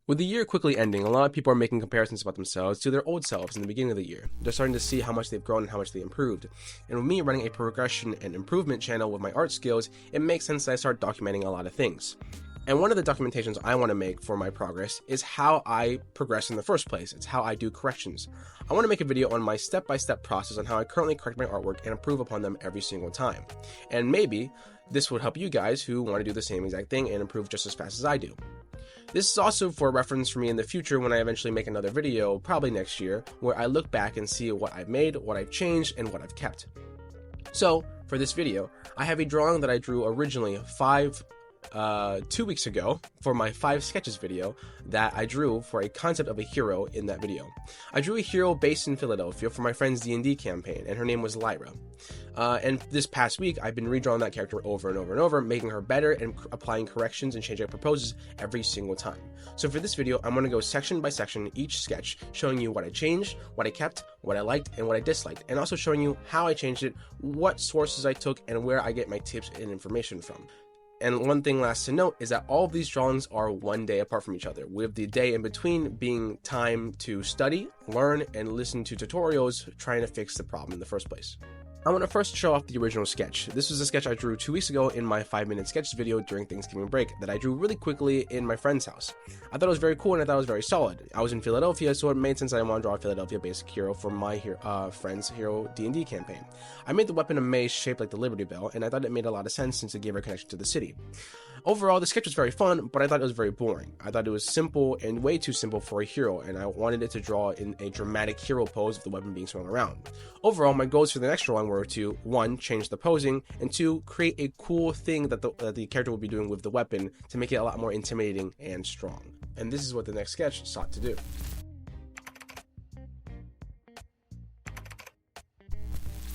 With the year quickly ending, a lot of people are making comparisons about themselves to their old selves in the beginning of the year. They're starting to see how much they've grown and how much they improved. And with me running a progression and improvement channel with my art skills, it makes sense that I start documenting a lot of things. And one of the documentations I want to make for my progress is how I progress in the first place. It's how I do corrections. I want to make a video on my step-by-step process on how I currently correct my artwork and improve upon them every single time. And maybe this would help you guys who want to do the same exact thing and improve just as fast as I do. This is also for reference for me in the future when I eventually make another video, probably next year, where I look back and see what I've made, what I've changed, and what I've kept. So, for this video, I have a drawing that I drew originally 2 weeks ago for my 5 sketches video that I drew for a concept of a hero in that video. I drew a hero based in Philadelphia for my friend's D&D campaign, and her name was Lyra. And this past week, I've been redrawing that character over and over and over, making her better and applying corrections and changing up proposes every single time. So for this video, I'm going to go section by section, each sketch, showing you what I changed, what I kept, what I liked, and what I disliked, and also showing you how I changed it, what sources I took, and where I get my tips and information from. And one thing last to note is that all of these drawings are one day apart from each other, with the day in between being time to study, learn, and listen to tutorials trying to fix the problem in the first place. I want to first show off the original sketch. This was a sketch I drew 2 weeks ago in my 5-minute sketches video during Thanksgiving break that I drew really quickly in my friend's house. I thought it was very cool and I thought it was very solid. I was in Philadelphia, so it made sense that I want to draw a Philadelphia-based hero for my friend's hero D&D campaign. I made the weapon a mace shaped like the Liberty Bell, and I thought it made a lot of sense since it gave her a connection to the city. Overall, the sketch was very fun, but I thought it was very boring. I thought it was simple and way too simple for a hero, and I wanted it to draw in a dramatic hero pose with the weapon being swung around. Overall, my goals for the next drawing were to 1. Change the posing, and 2. Create a cool thing that the character will be doing with the weapon to make it a lot more intimidating and strong. And this is what the next sketch sought to do.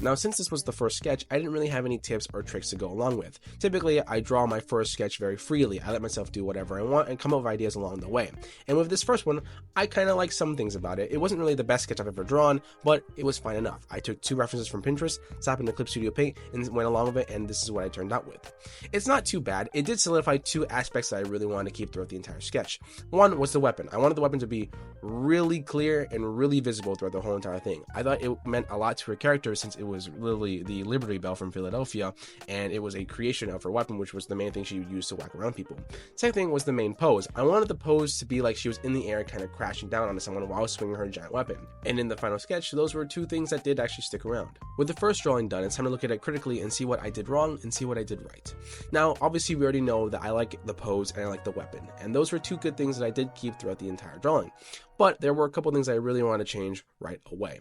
Now, since this was the first sketch, I didn't really have any tips or tricks to go along with. Typically, I draw my first sketch very freely. I let myself do whatever I want and come up with ideas along the way. And with this first one, I kind of like some things about it. It wasn't really the best sketch I've ever drawn, but it was fine enough. I took 2 references from Pinterest, slapped into Clip Studio Paint, and went along with it, and this is what I turned out with. It's not too bad. It did solidify 2 aspects that I really wanted to keep throughout the entire sketch. One was the weapon. I wanted the weapon to be really clear and really visible throughout the whole entire thing. I thought it meant a lot to her character since it was literally the Liberty Bell from Philadelphia, and it was a creation of her weapon, which was the main thing she would use to whack around people. Second thing was the main pose. I wanted the pose to be like she was in the air kind of crashing down onto someone while swinging her giant weapon. And in the final sketch, those were 2 things that did actually stick around. With the first drawing done, it's time to look at it critically and see what I did wrong and see what I did right. Now, obviously we already know that I like the pose and I like the weapon, and those were 2 good things that I did keep throughout the entire drawing. But there were a couple things I really wanted to change right away.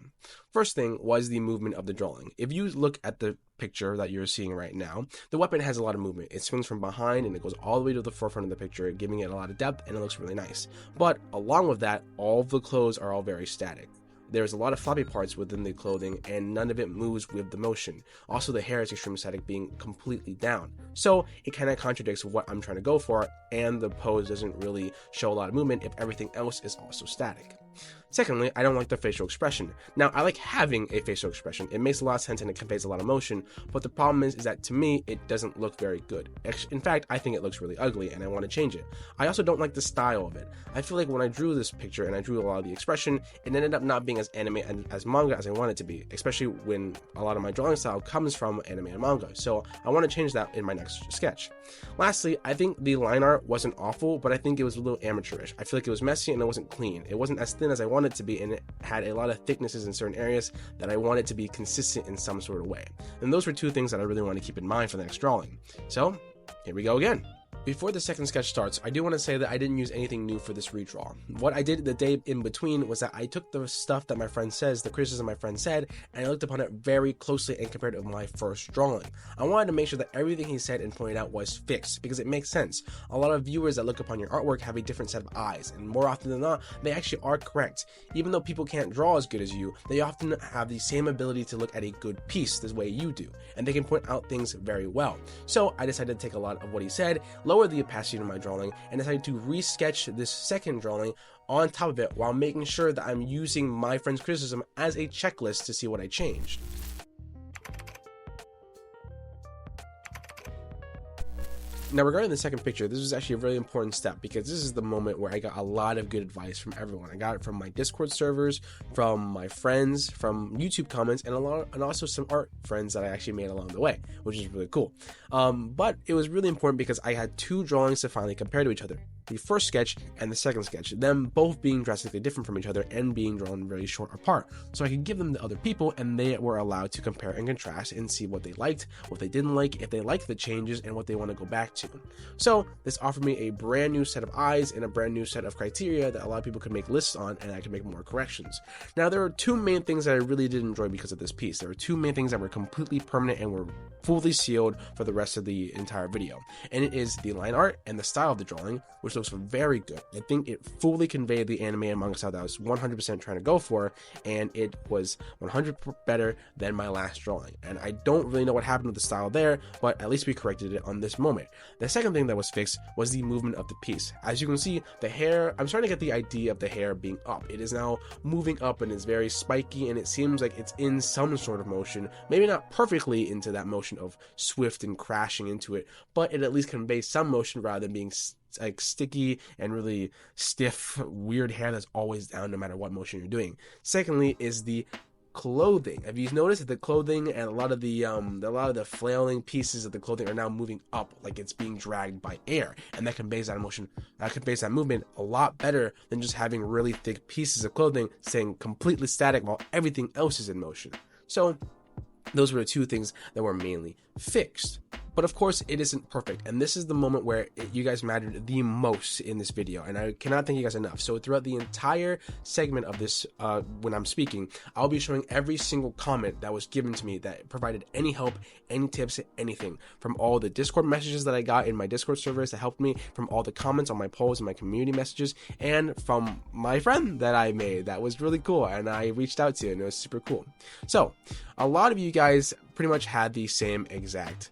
First thing was the movement of the drawing. If you look at the picture that you're seeing right now, the weapon has a lot of movement. It swings from behind and it goes all the way to the forefront of the picture, giving it a lot of depth, and it looks really nice. But along with that, all of the clothes are all very static. There's a lot of floppy parts within the clothing, and none of it moves with the motion. Also, the hair is extremely static, being completely down. So it kind of contradicts what I'm trying to go for, and the pose doesn't really show a lot of movement if everything else is also static. Secondly, I don't like the facial expression. Now, I like having a facial expression. It makes a lot of sense and it conveys a lot of emotion, but the problem is that to me, it doesn't look very good. In fact, I think it looks really ugly and I want to change it. I also don't like the style of it. I feel like when I drew this picture and I drew a lot of the expression, it ended up not being as anime and as manga as I want it to be, especially when a lot of my drawing style comes from anime and manga. So I want to change that in my next sketch. Lastly, I think the line art wasn't awful, but I think it was a little amateurish. I feel like it was messy and it wasn't clean. It wasn't as thin as I wanted it to be, and it had a lot of thicknesses in certain areas that I wanted to be consistent in some sort of way. And those were 2 things that I really want to keep in mind for the next drawing. So, here we go again. Before the second sketch starts, I do want to say that I didn't use anything new for this redraw. What I did the day in between was that I took the stuff that my friend says, the criticism my friend said, and I looked upon it very closely and compared it with my first drawing. I wanted to make sure that everything he said and pointed out was fixed, because it makes sense. A lot of viewers that look upon your artwork have a different set of eyes, and more often than not, they actually are correct. Even though people can't draw as good as you, they often have the same ability to look at a good piece the way you do, and they can point out things very well. So I decided to take a lot of what he said, lower the opacity of my drawing, and decided to re-sketch this second drawing on top of it while making sure that I'm using my friend's criticism as a checklist to see what I changed. Now, regarding the second picture, this was actually a really important step because this is the moment where I got a lot of good advice from everyone. I got it from my Discord servers, from my friends, from YouTube comments, and also some art friends that I actually made along the way, which is really cool. But it was really important because I had two drawings to finally compare to each other. The first sketch and the second sketch, them both being drastically different from each other and being drawn very short apart. So I could give them to other people and they were allowed to compare and contrast and see what they liked, what they didn't like, if they liked the changes, and what they want to go back to. So this offered me a brand new set of eyes and a brand new set of criteria that a lot of people could make lists on, and I could make more corrections. Now, there are two main things that I really did enjoy because of this piece. There were two main things that were completely permanent and were fully sealed for the rest of the entire video. And it is the line art and the style of the drawing, which looks very good. I think it fully conveyed the anime and manga style that I was 100% trying to go for, and it was 100% better than my last drawing. And I don't really know what happened with the style there, but at least we corrected it on this moment. The second thing that was fixed was the movement of the piece. As you can see, the hair, I'm starting to get the idea of the hair being up. It is now moving up and it's very spiky, and it seems like it's in some sort of motion, maybe not perfectly into that motion of swift and crashing into it, but it at least conveys some motion rather than being like sticky and really stiff, weird hair that's always down no matter what motion you're doing. Secondly is the clothing. Have you noticed that the clothing and a lot of the flailing pieces of the clothing are now moving up, like it's being dragged by air, and that conveys that emotion, that conveys that movement a lot better than just having really thick pieces of clothing staying completely static while everything else is in motion. So those were the two things that were mainly fixed. But of course, it isn't perfect, and this is the moment where you guys mattered the most in this video, and I cannot thank you guys enough. So throughout the entire segment of this, when I'm speaking, I'll be showing every single comment that was given to me that provided any help, any tips, anything, from all the Discord messages that I got in my Discord servers that helped me, from all the comments on my polls and my community messages, and from my friend that I made that was really cool, and I reached out to, and it was super cool. So a lot of you guys pretty much had the same exact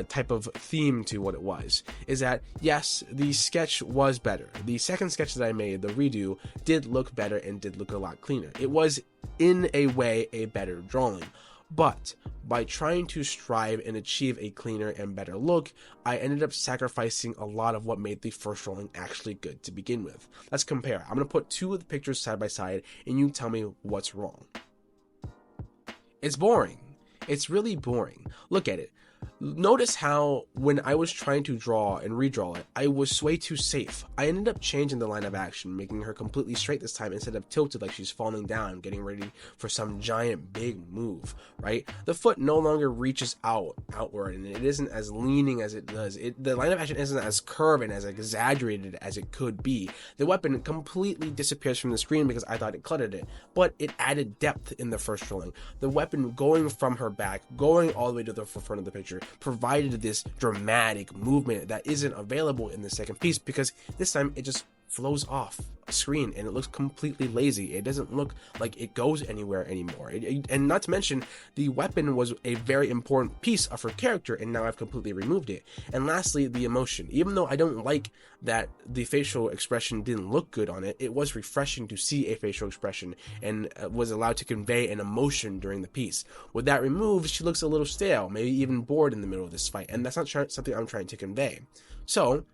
type of theme to what it was, is that yes, the sketch was better. The second sketch that I made, the redo, did look better and did look a lot cleaner. It was in a way a better drawing, but by trying to strive and achieve a cleaner and better look, I ended up sacrificing a lot of what made the first drawing actually good to begin with. Let's compare. I'm going to put two of the pictures side by side and you tell me what's wrong. It's boring. It's really boring. Look at it. Notice how when I was trying to draw and redraw it, I was way too safe. I ended up changing the line of action, making her completely straight this time instead of tilted like she's falling down, getting ready for some giant big move, right? The foot no longer reaches outward, and it isn't as leaning as it does. The line of action isn't as curved and as exaggerated as it could be. The weapon completely disappears from the screen because I thought it cluttered it, but it added depth in the first drawing. The weapon going from her back, going all the way to the front of the picture, provided this dramatic movement that isn't available in the second piece because this time it just flows off screen and it looks completely lazy. It doesn't look like it goes anywhere anymore. And not to mention, the weapon was a very important piece of her character, and now I've completely removed it. And lastly, the emotion. Even though I don't like that the facial expression didn't look good on it, it was refreshing to see a facial expression and was allowed to convey an emotion during the piece. With that removed, she looks a little stale, maybe even bored in the middle of this fight, and that's not something I'm trying to convey. So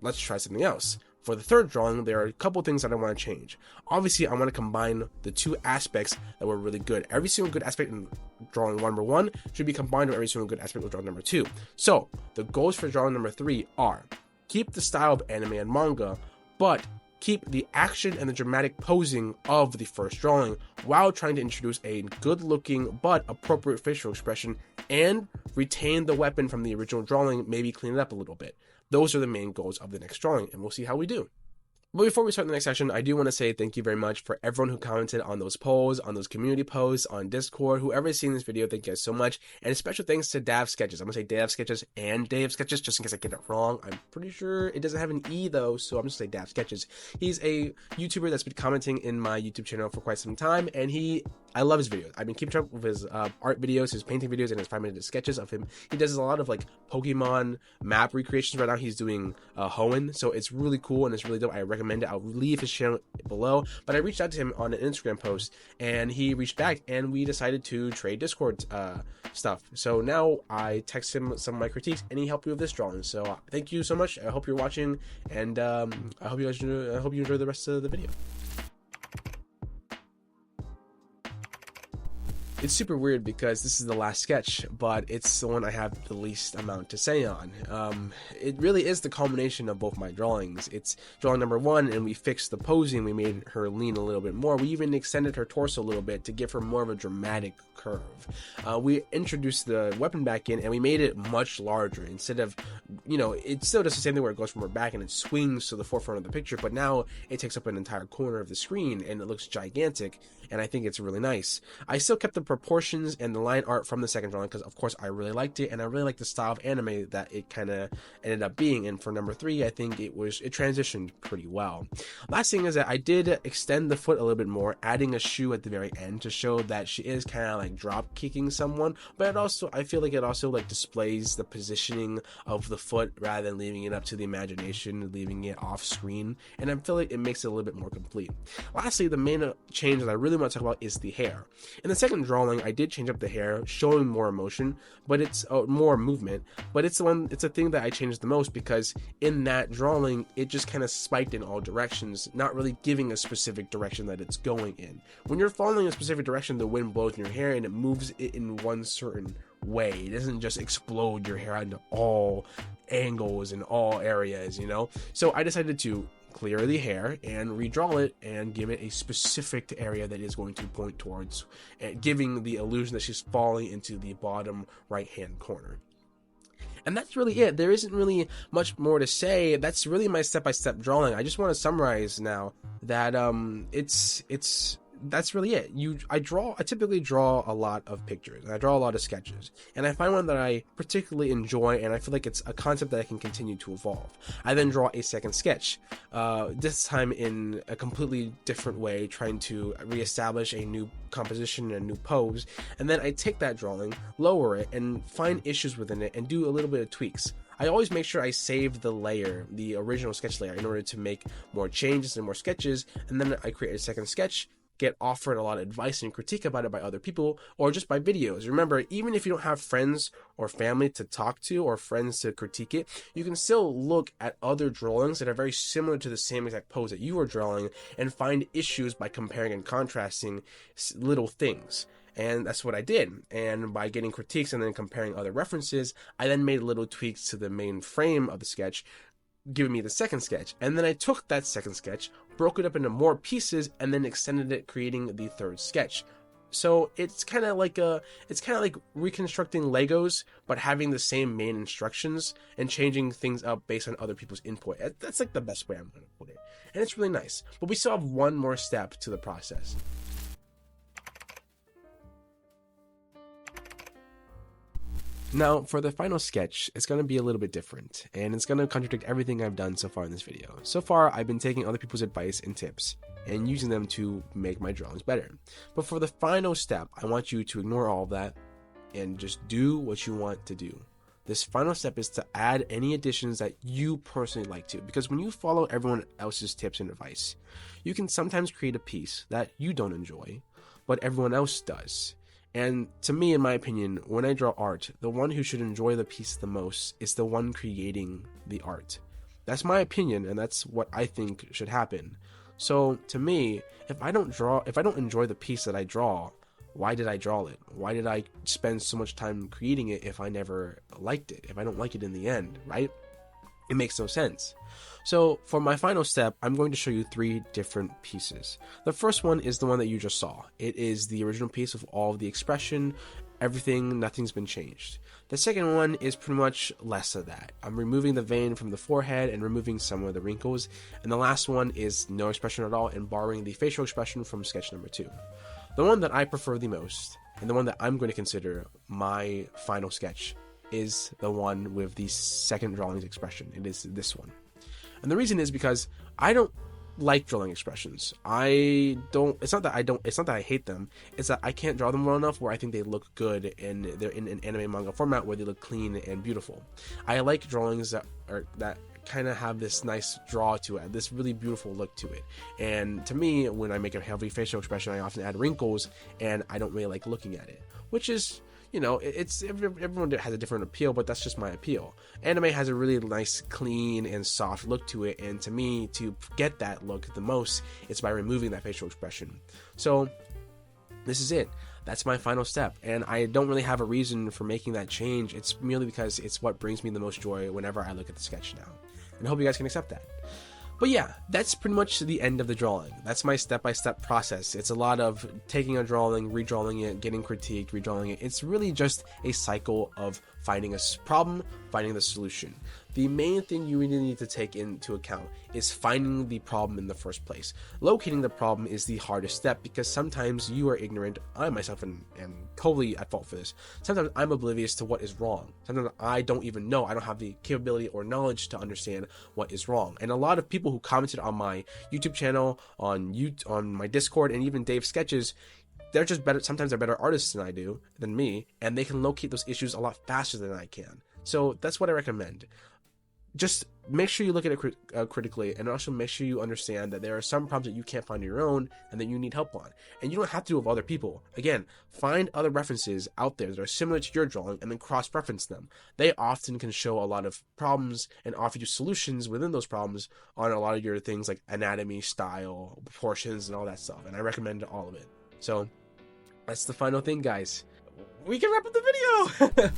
let's try something else. For the third drawing, there are a couple things that I want to change. Obviously, I want to combine the two aspects that were really good. Every single good aspect in drawing number 1 should be combined with every single good aspect of drawing number 2. So, the goals for drawing number 3 are: keep the style of anime and manga, but keep the action and the dramatic posing of the first drawing while trying to introduce a good-looking but appropriate facial expression and retain the weapon from the original drawing, maybe clean it up a little bit. Those are the main goals of the next drawing, and we'll see how we do. But before we start the next session, I do want to say thank you very much for everyone who commented on those polls, on those community posts, on Discord, whoever is seeing this video. Thank you guys so much. And a special thanks to DavSketches. I'm going to say DavSketches and DavSketches just in case I get it wrong. I'm pretty sure it doesn't have an E though, so I'm just going to say DavSketches. He's a YouTuber that's been commenting in my YouTube channel for quite some time, and he I love his videos. I've been keeping track with his art videos, his painting videos, and his 5-minute sketches of him. He does a lot of like Pokemon map recreations. Right now he's doing Hoenn, so it's really cool and it's really dope. I recommend it. I'll leave his channel below. But I reached out to him on an Instagram post, and he reached back, and we decided to trade Discord stuff. So now I text him some of my critiques, and he helped me with this drawing. So thank you so much. I hope you're watching, and I hope you enjoy the rest of the video. It's super weird because this is the last sketch, but it's the one I have the least amount to say on. It really is the culmination of both my drawings. It's drawing number 1, and we fixed the posing. We made her lean a little bit more. We even extended her torso a little bit to give her more of a dramatic curve. We introduced the weapon back in, and we made it much larger. Instead of, it still does the same thing where it goes from her back and it swings to the forefront of the picture, but now it takes up an entire corner of the screen, and it looks gigantic, and I think it's really nice. I still kept the proportions and the line art from the second drawing because, of course, I really liked it, and I really liked the style of anime that it kind of ended up being. And for number 3, I think it transitioned pretty well. Last thing is that I did extend the foot a little bit more, adding a shoe at the very end to show that she is kind of like drop kicking someone, but I feel like it also like displays the positioning of the foot rather than leaving it up to the imagination, leaving it off screen, and I feel like it makes it a little bit more complete. Lastly, the main change that I really want to talk about is the hair. In the second drawing, I did change up the hair, showing more emotion, but it's more movement. But it's the thing that I changed the most, because in that drawing, it just kind of spiked in all directions, not really giving a specific direction that it's going in. When you're following a specific direction, the wind blows in your hair and it moves it in one certain way. It doesn't just explode your hair into all angles and all areas, So I decided to clear the hair and redraw it and give it a specific area that is going to point towards, giving the illusion that she's falling into the bottom right hand corner. And that's really it. There isn't really much more to say. That's really my step-by-step drawing. I just want to summarize now that that's really it. I typically draw a lot of pictures, and I draw a lot of sketches, and I find one that I particularly enjoy, and I feel like it's a concept that I can continue to evolve. I then draw a second sketch, this time in a completely different way, trying to reestablish a new composition and a new pose, and then I take that drawing, lower it, and find issues within it, and do a little bit of tweaks. I always make sure I save the layer, the original sketch layer, in order to make more changes and more sketches, and then I create a second sketch, get offered a lot of advice and critique about it by other people, or just by videos. Remember, even if you don't have friends or family to talk to or friends to critique it, you can still look at other drawings that are very similar to the same exact pose that you are drawing and find issues by comparing and contrasting little things. And that's what I did. And by getting critiques and then comparing other references, I then made little tweaks to the main frame of the sketch, giving me the second sketch. And then I took that second sketch, broke it up into more pieces, and then extended it, creating the third sketch. So it's kind of like reconstructing Legos, but having the same main instructions and changing things up based on other people's input. That's like the best way I'm going to put it. And it's really nice. But we still have one more step to the process. Now, for the final sketch, it's going to be a little bit different, and it's going to contradict everything I've done so far in this video. So far, I've been taking other people's advice and tips, and using them to make my drawings better. But for the final step, I want you to ignore all of that, and just do what you want to do. This final step is to add any additions that you personally like to, because when you follow everyone else's tips and advice, you can sometimes create a piece that you don't enjoy, but everyone else does. And to me, in my opinion, when I draw art, the one who should enjoy the piece the most is the one creating the art. That's my opinion, and that's what I think should happen. So to me, if I don't enjoy the piece that I draw, why did I draw it? Why did I spend so much time creating it if I never liked it? If I don't like it in the end, right? It makes no sense. So for my final step, I'm going to show you 3 different pieces. The first one is the one that you just saw. It is the original piece with all of the expression, everything, nothing's been changed. The second one is pretty much less of that. I'm removing the vein from the forehead and removing some of the wrinkles. And the last one is no expression at all and borrowing the facial expression from sketch number 2. The one that I prefer the most, and the one that I'm going to consider my final sketch, is the one with the second drawing's expression. It is this one. And the reason is because I don't like drawing expressions. It's not that I hate them. It's that I can't draw them well enough where I think they look good and they're in an anime manga format where they look clean and beautiful. I like drawings that kind of have this nice draw to it, this really beautiful look to it. And to me, when I make a heavy facial expression, I often add wrinkles, and I don't really like looking at it, which is, you know, it's everyone has a different appeal, but that's just my appeal. Anime has a really nice, clean, and soft look to it, and to me, to get that look the most, it's by removing that facial expression. So this is it. That's my final step, and I don't really have a reason for making that change. It's merely because it's what brings me the most joy whenever I look at the sketch now, and I hope you guys can accept that. But yeah, that's pretty much the end of the drawing. That's my step-by-step process. It's a lot of taking a drawing, redrawing it, getting critiqued, redrawing it. It's really just a cycle of finding a problem, finding the solution. The main thing you really need to take into account is finding the problem in the first place. Locating the problem is the hardest step because sometimes you are ignorant. I myself am totally at fault for this. Sometimes I'm oblivious to what is wrong. Sometimes I don't even know. I don't have the capability or knowledge to understand what is wrong. And a lot of people who commented on my YouTube channel, on my Discord, and even DavSketches, they're just better. Sometimes they're better artists than me, and they can locate those issues a lot faster than I can. So that's what I recommend. Just make sure you look at it critically, and also make sure you understand that there are some problems that you can't find on your own and that you need help on. And you don't have to do it with other people. Again, find other references out there that are similar to your drawing and then cross-reference them. They often can show a lot of problems and offer you solutions within those problems on a lot of your things like anatomy, style, proportions, and all that stuff. And I recommend all of it. So that's the final thing, guys. We can wrap up the video!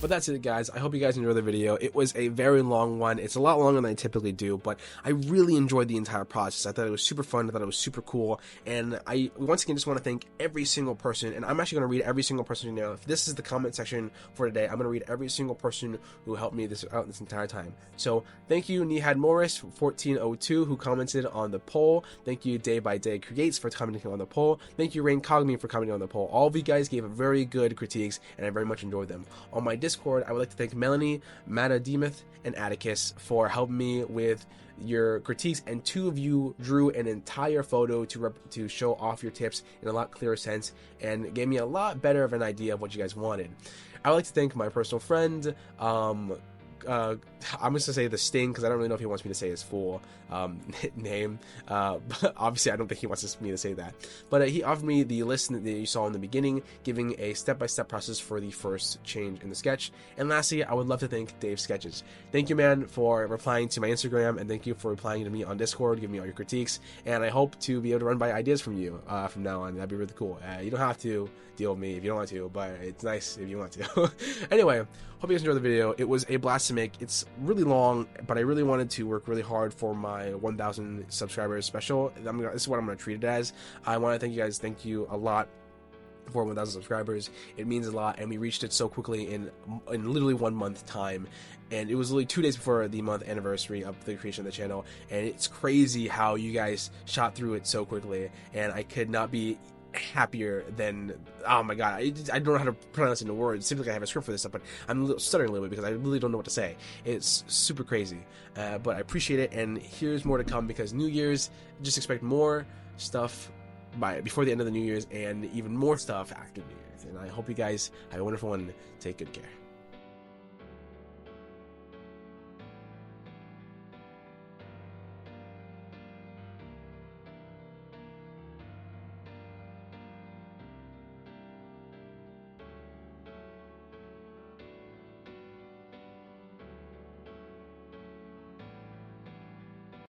But that's it, guys. I hope you guys enjoyed the video. It was a very long one. It's a lot longer than I typically do, but I really enjoyed the entire process. I thought it was super fun. I thought it was super cool. And I, once again, just want to thank every single person. And I'm actually going to read every single person you know. If this is the comment section for today, I'm going to read every single person who helped me out this entire time. So thank you, Nihad Morris 1402, who commented on the poll. Thank you, Day by Day Creates, for commenting on the poll. Thank you, Rain Cogme, for commenting on the poll. All of you guys gave very good critiques, and I very much enjoyed them. On my Discord, I would like to thank Melanie, Matademuth, and Atticus for helping me with your critiques, and two of you drew an entire photo to show off your tips in a lot clearer sense and gave me a lot better of an idea of what you guys wanted. I would like to thank my personal friend, I'm just gonna say the Sting because I don't really know if he wants me to say his full name, but obviously I don't think he wants me to say that. But he offered me the list that you saw in the beginning, giving a step-by-step process for the first change in the sketch. And lastly, I would love to thank DavSketches. Thank you, man, for replying to my Instagram, and thank you for replying to me on Discord, giving me all your critiques. And I hope to be able to run by ideas from you from now on. That'd be really cool. You don't have to deal with me if you don't want to, but it's nice if you want to. Anyway, hope you guys enjoyed the video. It was a blast to make. It's really long, but I really wanted to work really hard for my 1,000 subscribers special. This is what I'm going to treat it as. I want to thank you guys. Thank you a lot for 1,000 subscribers. It means a lot, and we reached it so quickly in literally 1 month time. And it was literally 2 days before the month anniversary of the creation of the channel. And it's crazy how you guys shot through it so quickly, and I could not be happier than, oh my god, I don't know how to pronounce it into words. Typically I have a script for this stuff, but I'm stuttering a little bit because I really don't know what to say. It's super crazy, but I appreciate it, and here's more to come because New Year's, just expect more stuff before the end of the New Year's, and even more stuff after New Year's. And I hope you guys have a wonderful one. Take good care.